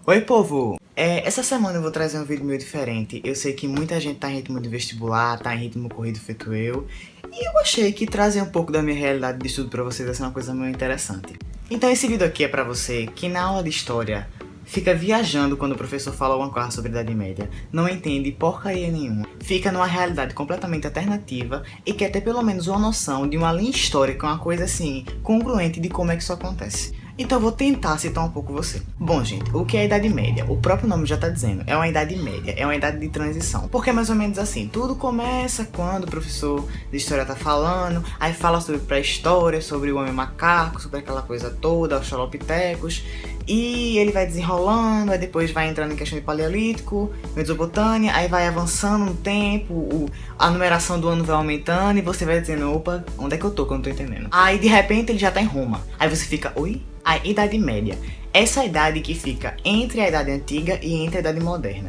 Oi, povo! Essa semana eu vou trazer um vídeo meio diferente. Eu sei que muita gente tá em ritmo de vestibular, tá em ritmo corrido feito eu. E eu achei que trazer um pouco da minha realidade de estudo pra vocês vai ser uma coisa muito interessante. Então esse vídeo aqui é pra você que na aula de história fica viajando quando o professor fala alguma coisa sobre a Idade Média, não entende porcaria nenhuma, fica numa realidade completamente alternativa e quer ter pelo menos uma noção de uma linha histórica, uma coisa assim, congruente de como é que isso acontece. Então eu vou tentar citar um pouco você. Bom, gente, o que é a Idade Média? O próprio nome já tá dizendo, é uma Idade Média, é uma idade de transição. Porque é mais ou menos assim, tudo começa quando o professor de história tá falando, aí fala sobre pré-história, sobre o homem macaco, sobre aquela coisa toda, australopitecos, e ele vai desenrolando, aí depois vai entrando em questão de paleolítico, Mesopotâmia, aí vai avançando no tempo, a numeração do ano vai aumentando e você vai dizendo, opa, onde é que eu tô que eu não tô entendendo? Aí de repente ele já tá em Roma, aí você fica, oi? A Idade Média, essa idade que fica entre a Idade Antiga e entre a Idade Moderna.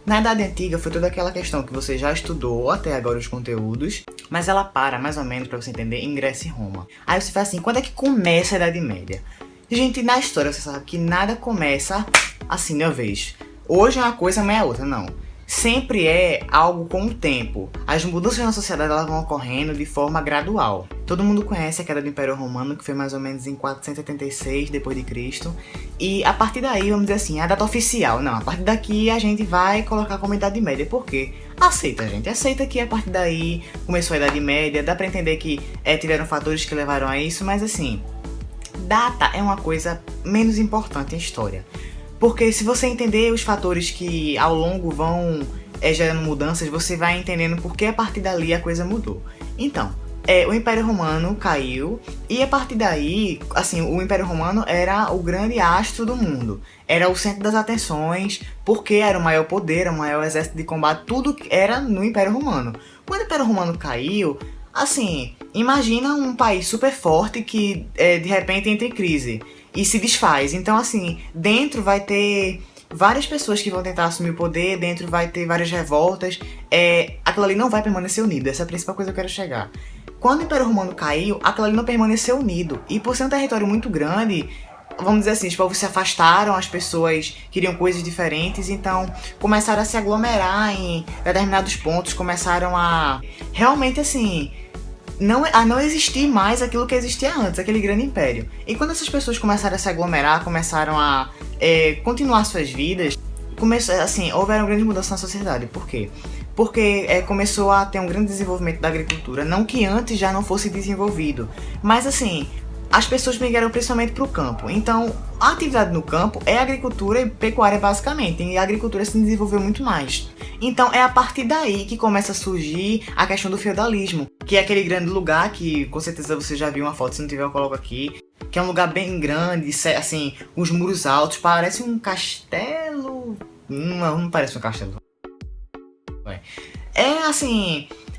Na Idade Antiga foi toda aquela questão que você já estudou até agora os conteúdos, mas ela para mais ou menos pra você entender em Grécia e Roma. Aí você fala assim, quando é que começa a Idade Média? Gente, na história você sabe que nada começa assim de uma vez. Hoje é uma coisa, amanhã é outra, não. Sempre é algo com o tempo. As mudanças na sociedade elas vão ocorrendo de forma gradual. Todo mundo conhece a queda do Império Romano, que foi mais ou menos em 476 depois de Cristo. E a partir daí, vamos dizer assim, a data oficial. Não, a partir daqui a gente vai colocar como Idade Média. Por quê? Aceita, gente. Aceita que a partir daí começou a Idade Média. Dá pra entender que tiveram fatores que levaram a isso, mas assim, data é uma coisa menos importante em história. Porque se você entender os fatores que ao longo vão gerando mudanças, você vai entendendo por que a partir dali a coisa mudou. Então, o Império Romano caiu e a partir daí, assim, o Império Romano era o grande astro do mundo. Era o centro das atenções, porque era o maior poder, o maior exército de combate, tudo era no Império Romano. Quando o Império Romano caiu, assim, imagina um país super forte que de repente entra em crise e se desfaz. Então, assim, dentro vai ter várias pessoas que vão tentar assumir o poder, dentro vai ter várias revoltas. Aquilo ali não vai permanecer unido, essa é a principal coisa que eu quero chegar. Quando o Império Romano caiu, aquilo ali não permaneceu unido. E por ser um território muito grande, vamos dizer assim, os povos se afastaram, as pessoas queriam coisas diferentes, então começaram a se aglomerar em determinados pontos, começaram a realmente assim não existir mais aquilo que existia antes, aquele grande império. E quando essas pessoas começaram a se aglomerar, começaram a continuar suas vidas, houveram grandes mudanças na sociedade. Por quê? Porque começou a ter um grande desenvolvimento da agricultura, não que antes já não fosse desenvolvido, mas assim, as pessoas migraram principalmente para o campo. Então, a atividade no campo é agricultura e pecuária basicamente, e a agricultura se desenvolveu muito mais. Então, é a partir daí que começa a surgir a questão do feudalismo, que é aquele grande lugar que, com certeza você já viu uma foto, se não tiver eu coloco aqui, que é um lugar bem grande, assim, os muros altos, parece um castelo. Não parece um castelo.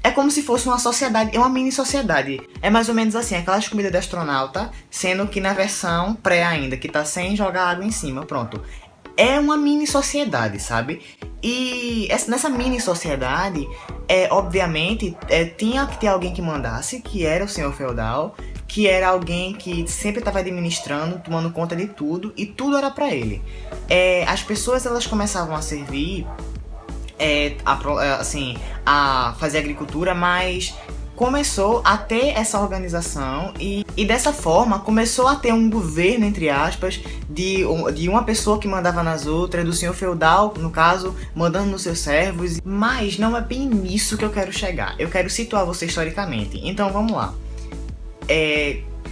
É como se fosse uma sociedade, é uma mini sociedade. É mais ou menos assim, aquelas comidas de astronauta, sendo que na versão pré ainda, que tá sem jogar água em cima, pronto. É uma mini sociedade, sabe? E nessa mini sociedade, obviamente, tinha que ter alguém que mandasse, que era o senhor feudal, que era alguém que sempre estava administrando, tomando conta de tudo, e tudo era pra ele. As pessoas, elas começavam a servir a fazer agricultura, mas começou a ter essa organização e dessa forma começou a ter um governo, entre aspas, de uma pessoa que mandava nas outras, do senhor feudal, no caso, mandando nos seus servos. Mas não é bem nisso que eu quero chegar. Eu quero situar você historicamente. Então vamos lá.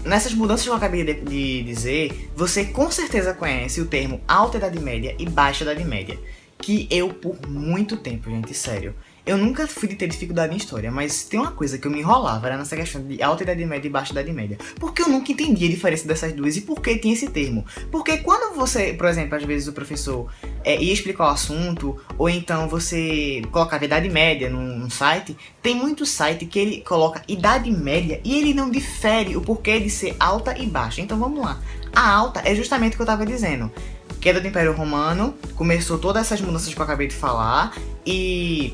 Nessas mudanças que eu acabei de dizer, você com certeza conhece o termo Alta Idade Média e Baixa Idade Média. Que eu, por muito tempo, gente, sério, eu nunca fui de ter dificuldade em história, mas tem uma coisa que eu me enrolava, era nessa questão de Alta Idade Média e Baixa Idade Média. Porque eu nunca entendi a diferença dessas duas e por que tinha esse termo. Porque quando você, por exemplo, às vezes o professor ia explicar o assunto, ou então você colocava Idade Média num site, tem muito site que ele coloca Idade Média e ele não difere o porquê de ser alta e baixa. Então vamos lá. A alta é justamente o que eu estava dizendo. Queda do Império Romano, começou todas essas mudanças que eu acabei de falar e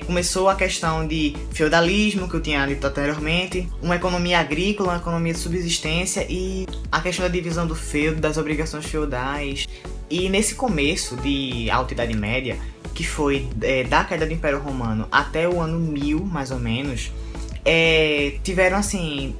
começou a questão de feudalismo, que eu tinha dito anteriormente, uma economia agrícola, uma economia de subsistência e a questão da divisão do feudo, das obrigações feudais E nesse começo de Alta Idade Média, que foi da queda do Império Romano até o ano 1000, mais ou menos, tiveram assim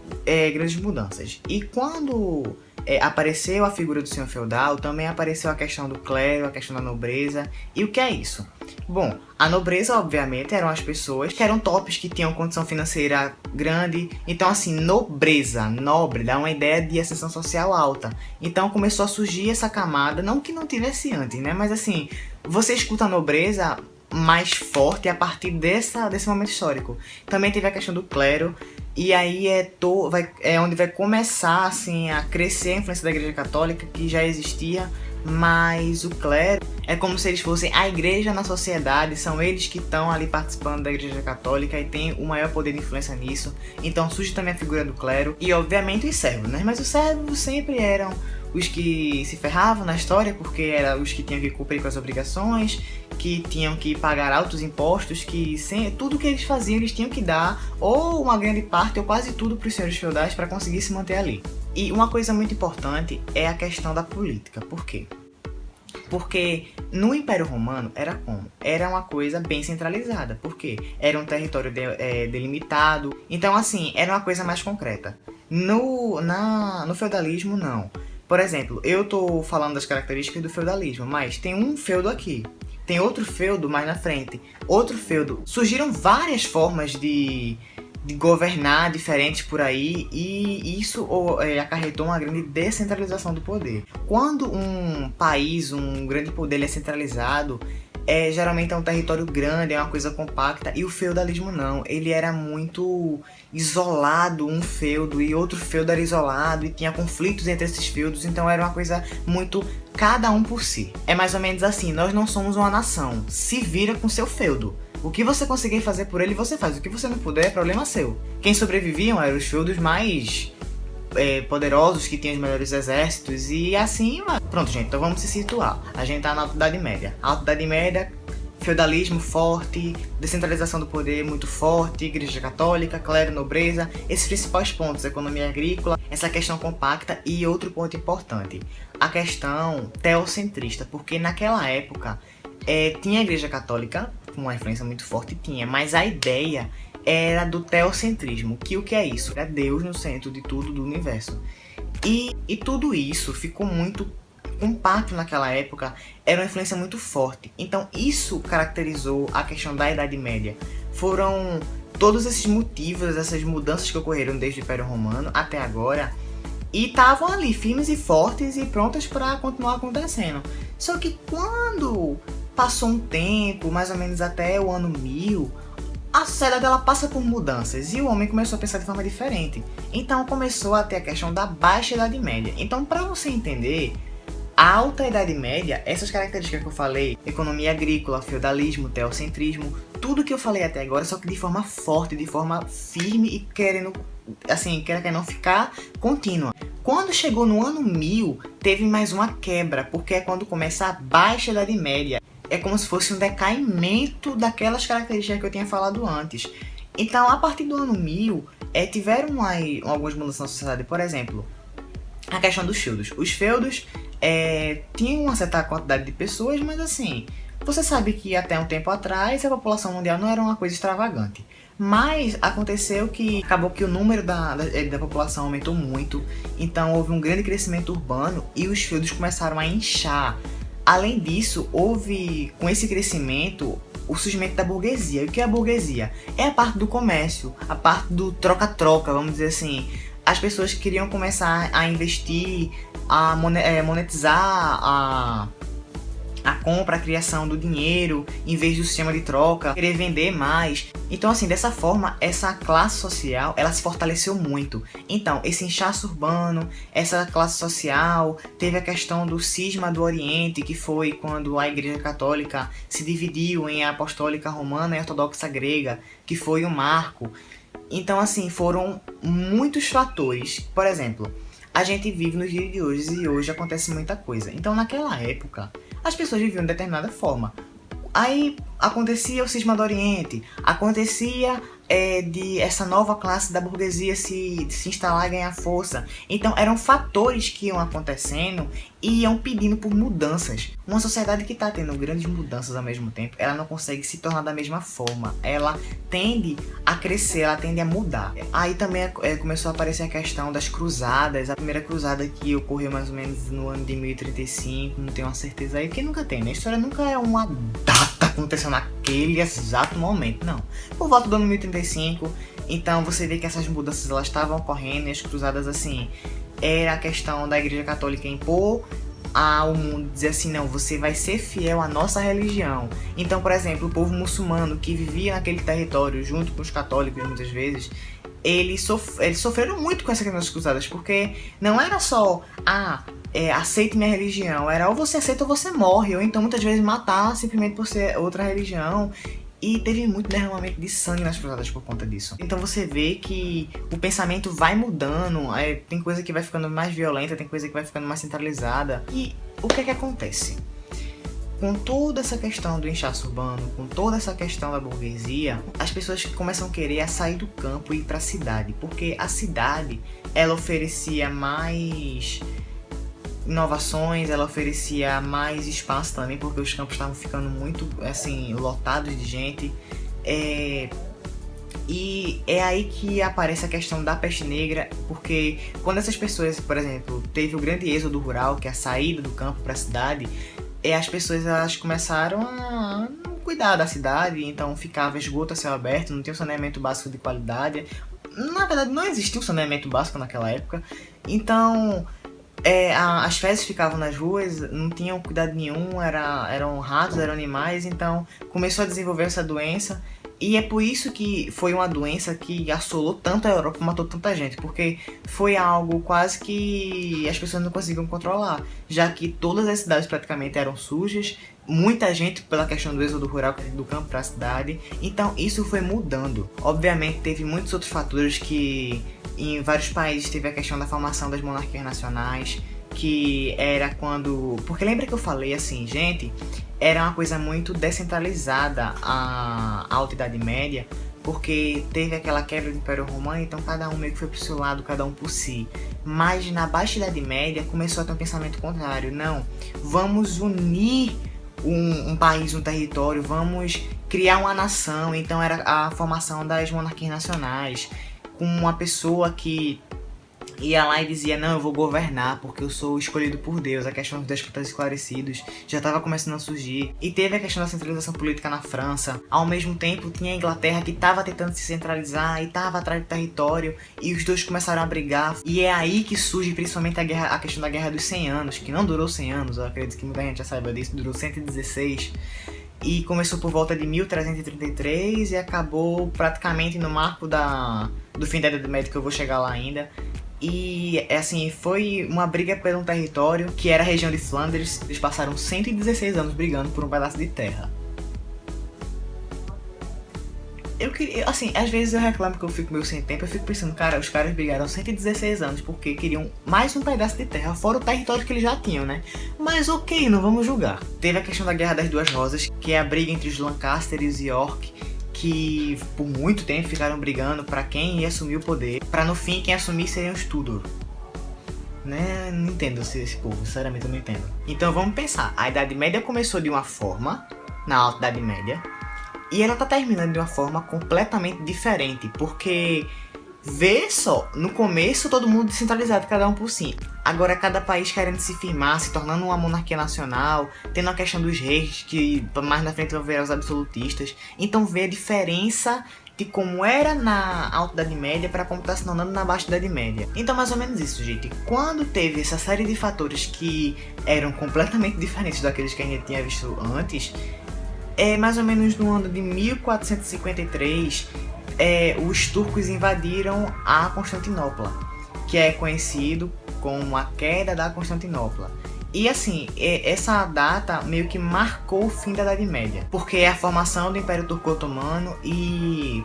grandes mudanças. E quando apareceu a figura do senhor feudal, também apareceu a questão do clero, a questão da nobreza. E o que é isso? Bom, a nobreza, obviamente, eram as pessoas que eram tops, que tinham condição financeira grande. Então, assim, nobreza, nobre, dá uma ideia de ascensão social alta. Então começou a surgir essa camada, não que não tivesse antes, né? Mas assim, você escuta a nobreza mais forte a partir desse momento histórico. Também teve a questão do clero, e aí é onde vai começar assim, a crescer a influência da Igreja Católica, que já existia, mas o clero é como se eles fossem a igreja na sociedade, são eles que estão ali participando da Igreja Católica e tem o maior poder de influência nisso. Então surge também a figura do clero e obviamente os servos, né? Mas os servos sempre eram os que se ferravam na história, porque eram os que tinham que cumprir com as obrigações, que tinham que pagar altos impostos, que tudo que eles faziam eles tinham que dar, ou uma grande parte, ou quase tudo, para os senhores feudais para conseguir se manter ali. E uma coisa muito importante é a questão da política. Por quê? Porque no Império Romano era como? Era uma coisa bem centralizada. Por quê? Era um território delimitado. Então, assim, era uma coisa mais concreta. No feudalismo, não. Por exemplo, eu tô falando das características do feudalismo, mas tem um feudo aqui, tem outro feudo mais na frente, outro feudo. Surgiram várias formas de governar diferentes por aí, e isso acarretou uma grande descentralização do poder. Quando um país, um grande poder ele é centralizado, geralmente é um território grande, é uma coisa compacta, e o feudalismo não, ele era muito isolado, um feudo e outro feudo era isolado, e tinha conflitos entre esses feudos, então era uma coisa muito cada um por si. É mais ou menos assim, nós não somos uma nação, se vira com seu feudo. O que você conseguir fazer por ele, você faz. O que você não puder, é problema seu. Quem sobreviviam eram os feudos mais poderosos, que tinham os melhores exércitos, e assim vai. Pronto, gente, então vamos se situar. A gente tá na Alta Idade Média. Alta Idade Média, feudalismo forte, descentralização do poder muito forte, Igreja Católica, clero, nobreza, esses principais pontos, economia agrícola, essa questão compacta. E outro ponto importante, a questão teocentrista, porque naquela época tinha a Igreja Católica com uma influência muito forte, mas a ideia era do teocentrismo, que o que é isso? Era Deus no centro de tudo, do universo. E tudo isso ficou muito compacto naquela época, era uma influência muito forte. Então isso caracterizou a questão da Idade Média. Foram todos esses motivos, essas mudanças que ocorreram desde o Império Romano até agora, e estavam ali firmes e fortes e prontas para continuar acontecendo. Só que quando passou um tempo, mais ou menos até o ano 1000, a sociedade ela passa por mudanças e o homem começou a pensar de forma diferente. Então começou a ter a questão da Baixa Idade Média. Então, para você entender a Alta Idade Média, essas características que eu falei, economia agrícola, feudalismo, teocentrismo, tudo que eu falei até agora, só que de forma forte, de forma firme e querendo não ficar contínua. Quando chegou no ano 1000, teve mais uma quebra, porque é quando começa a Baixa Idade Média. É como se fosse um decaimento daquelas características que eu tinha falado antes. Então, a partir do ano 1000, tiveram algumas mudanças na sociedade. Por exemplo, a questão dos feudos. Os feudos tinham uma certa quantidade de pessoas, mas assim, você sabe que até um tempo atrás a população mundial não era uma coisa extravagante. Mas aconteceu que acabou que o número da população aumentou muito, então houve um grande crescimento urbano e os feudos começaram a inchar. Além disso, houve, com esse crescimento, o surgimento da burguesia. E o que é a burguesia? É a parte do comércio, a parte do troca-troca, vamos dizer assim. As pessoas queriam começar a investir, a monetizar a compra, a criação do dinheiro, em vez do sistema de troca, querer vender mais. Então, assim, dessa forma, essa classe social, ela se fortaleceu muito. Então, esse inchaço urbano, essa classe social, teve a questão do cisma do Oriente, que foi quando a Igreja Católica se dividiu em apostólica romana e ortodoxa grega, que foi um marco. Então, assim, foram muitos fatores. Por exemplo, a gente vive nos dias de hoje e hoje acontece muita coisa. Então, naquela época, as pessoas viviam de determinada forma. Aí acontecia o cisma do Oriente, acontecia de essa nova classe da burguesia se instalar e ganhar força. Então eram fatores que iam acontecendo e iam pedindo por mudanças. Uma sociedade que está tendo grandes mudanças ao mesmo tempo, ela não consegue se tornar da mesma forma. Ela tende a crescer, ela tende a mudar. Aí também começou a aparecer a questão das cruzadas. A primeira cruzada que ocorreu mais ou menos no ano de 1035, não tenho uma certeza aí, porque nunca tem, né? A história nunca é uma data acontecendo naquele exato momento, não. Por volta do ano 1035, então você vê que essas mudanças elas estavam ocorrendo e as cruzadas assim, era a questão da Igreja Católica impor ao mundo, dizer assim, não, você vai ser fiel à nossa religião. Então, por exemplo, o povo muçulmano que vivia naquele território junto com os católicos muitas vezes, eles sofreram muito com essa questão das cruzadas, porque não era só aceite minha religião, era ou você aceita ou você morre, ou então muitas vezes matar simplesmente por ser outra religião. E teve muito derramamento de sangue nas cruzadas por conta disso. Então você vê que o pensamento vai mudando, tem coisa que vai ficando mais violenta, tem coisa que vai ficando mais centralizada. E o que é que acontece? Com toda essa questão do inchaço urbano, com toda essa questão da burguesia, as pessoas começam a querer sair do campo e ir para a cidade. Porque a cidade, ela oferecia mais inovações, ela oferecia mais espaço também, porque os campos estavam ficando muito assim lotados de gente, e é aí que aparece a questão da peste negra, porque quando essas pessoas, por exemplo, teve o grande êxodo rural, que é a saída do campo para a cidade, as pessoas elas começaram a não cuidar da cidade, então ficava esgoto a céu aberto, não tinha um saneamento básico de qualidade. Na verdade não existia um saneamento básico naquela época, então as fezes ficavam nas ruas, não tinham cuidado nenhum, eram ratos, eram animais, então começou a desenvolver essa doença. E é por isso que foi uma doença que assolou tanto a Europa, matou tanta gente, porque foi algo quase que as pessoas não conseguiam controlar, já que todas as cidades praticamente eram sujas, muita gente pela questão do êxodo rural do campo para a cidade, então isso foi mudando. Obviamente teve muitos outros fatores que em vários países teve a questão da formação das monarquias nacionais, que era quando... Porque lembra que eu falei assim, gente, era uma coisa muito descentralizada a Alta Idade Média, porque teve aquela quebra do Império Romano, então cada um meio que foi pro seu lado, cada um por si. Mas na Baixa Idade Média começou a ter um pensamento contrário, não, vamos unir um país, um território, vamos criar uma nação, então era a formação das monarquias nacionais, com uma pessoa que ia lá e dizia, não, eu vou governar porque eu sou escolhido por Deus. A questão dos déspotas esclarecidos já estava começando a surgir. E teve a questão da centralização política na França. Ao mesmo tempo, tinha a Inglaterra que estava tentando se centralizar e estava atrás do território. E os dois começaram a brigar. E é aí que surge principalmente a questão da Guerra dos 100 Anos, que não durou 100 anos, eu acredito que muita gente já saiba disso, durou 116. E começou por volta de 1333 e acabou praticamente no marco do fim da Idade Média, que eu vou chegar lá ainda. E assim, foi uma briga por um território que era a região de Flandres. Eles passaram 116 anos brigando por um pedaço de terra. Eu queria, assim, às vezes eu reclamo que eu fico meio sem tempo. Eu fico pensando, cara, os caras brigaram 116 anos porque queriam mais um pedaço de terra, fora o território que eles já tinham, né? Mas ok, não vamos julgar. Teve a questão da Guerra das Duas Rosas, que é a briga entre os Lancaster e os York, que por muito tempo ficaram brigando para quem ia assumir o poder, para no fim quem assumir seriam os Tudor. Né? Não entendo esse povo, sinceramente eu não entendo. Então vamos pensar, a Idade Média começou de uma forma, na Alta Idade Média, e ela tá terminando de uma forma completamente diferente, porque vê só, no começo todo mundo descentralizado, cada um por si. Agora cada país querendo se firmar, se tornando uma monarquia nacional, tendo a questão dos reis, que mais na frente vão ver os absolutistas. Então vê a diferença de como era na Alta Idade Média para como está se tornando na Baixa Idade Média. Então mais ou menos isso, gente. Quando teve essa série de fatores que eram completamente diferentes daqueles que a gente tinha visto antes, mais ou menos no ano de 1453, os turcos invadiram a Constantinopla, que é conhecido como a queda da Constantinopla. E assim, essa data meio que marcou o fim da Idade Média, porque é a formação do Império Turco-Otomano e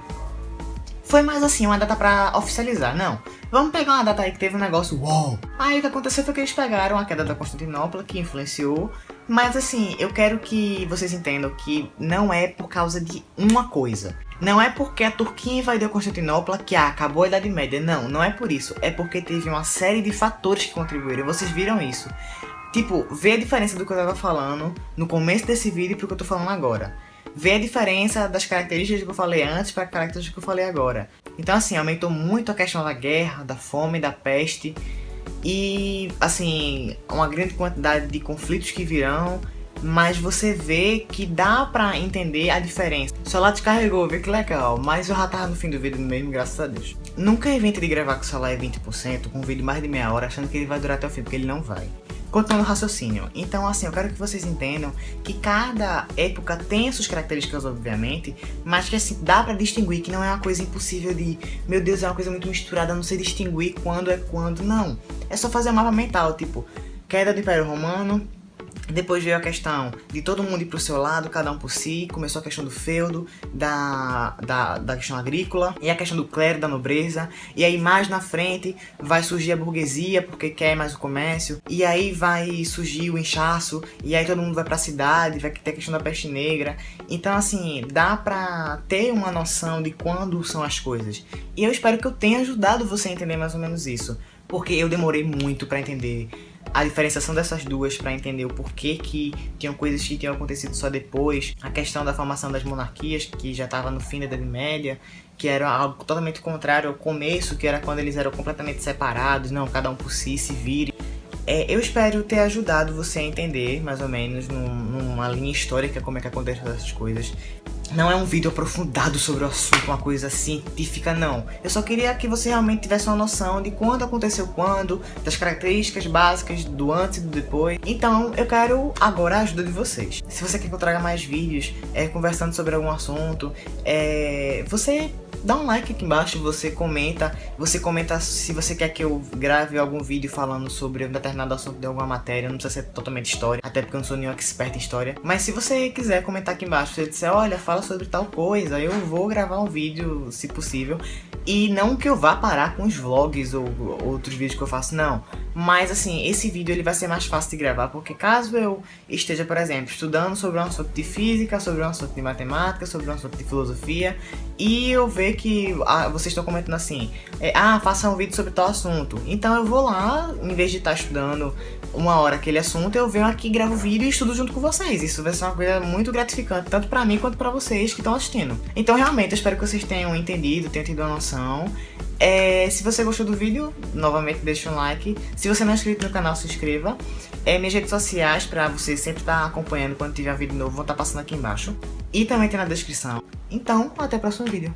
foi mais assim, uma data pra oficializar, não. Vamos pegar uma data aí que teve um negócio, uou! Aí o que aconteceu foi que eles pegaram a queda da Constantinopla, que influenciou, mas assim, eu quero que vocês entendam que não é por causa de uma coisa. Não é porque a Turquia invadiu Constantinopla que acabou a Idade Média. Não, não é por isso. É porque teve uma série de fatores que contribuíram. Vocês viram isso. Tipo, vê a diferença do que eu tava falando no começo desse vídeo pro que eu tô falando agora. Vê a diferença das características que eu falei antes para as características que eu falei agora. Então, assim, aumentou muito a questão da guerra, da fome, da peste. E, assim, uma grande quantidade de conflitos que virão. Mas você vê que dá pra entender a diferença. O celular descarregou, vê que legal. Mas eu já tava no fim do vídeo mesmo, graças a Deus. Nunca invente de gravar com o celular em 20%, com um vídeo mais de meia hora, achando que ele vai durar até o fim, porque ele não vai. Continuando o raciocínio. Então, assim, eu quero que vocês entendam que cada época tem suas características, obviamente, mas que, assim, dá pra distinguir, que não é uma coisa impossível de, meu Deus, é uma coisa muito misturada, não sei distinguir quando é quando, não. É só fazer um mapa mental, tipo, queda do Império Romano. Depois veio a questão de todo mundo ir pro seu lado, cada um por si. Começou a questão do feudo, da questão agrícola, e a questão do clero, da nobreza. E aí mais na frente vai surgir a burguesia, porque quer mais o comércio. E aí vai surgir o inchaço, e aí todo mundo vai pra cidade, vai ter a questão da peste negra. Então, assim, dá pra ter uma noção de quando são as coisas. E eu espero que eu tenha ajudado você a entender mais ou menos isso. Porque eu demorei muito pra entender a diferenciação dessas duas, para entender o porquê que tinham coisas que tinham acontecido só depois, a questão da formação das monarquias, que já estava no fim da Idade Média, que era algo totalmente contrário ao começo, que era quando eles eram completamente separados, não, cada um por si, se vire. Eu espero ter ajudado você a entender, mais ou menos, numa linha histórica, como é que acontecem essas coisas. Não é um vídeo aprofundado sobre o assunto, uma coisa científica, não. Eu só queria que você realmente tivesse uma noção de quando aconteceu quando, das características básicas do antes e do depois. Então, eu quero agora a ajuda de vocês. Se você quer que eu traga mais vídeos, conversando sobre algum assunto, você dá um like aqui embaixo, você comenta se você quer que eu grave algum vídeo falando sobre um determinado assunto de alguma matéria, não precisa ser totalmente história, até porque eu não sou nenhum expert em história. Mas se você quiser comentar aqui embaixo, se você disser, olha, fala sobre tal coisa, eu vou gravar um vídeo, se possível. E não que eu vá parar com os vlogs ou outros vídeos que eu faço, não. Mas assim, esse vídeo ele vai ser mais fácil de gravar, porque caso eu esteja, por exemplo, estudando sobre um assunto de física, sobre um assunto de matemática, sobre um assunto de filosofia, e eu ver que vocês estão comentando assim, faça um vídeo sobre tal assunto. Então eu vou lá, em vez de estar estudando uma hora aquele assunto, eu venho aqui, gravo o vídeo e estudo junto com vocês. Isso vai ser uma coisa muito gratificante, tanto pra mim quanto pra vocês que estão assistindo. Então realmente, eu espero que vocês tenham entendido, tenham tido uma noção. Se você gostou do vídeo, novamente deixa um like. Se você não é inscrito no canal, se inscreva. Minhas redes sociais, pra você sempre estar acompanhando quando tiver vídeo novo, vão estar passando aqui embaixo. E também tem na descrição. Então, até o próximo vídeo.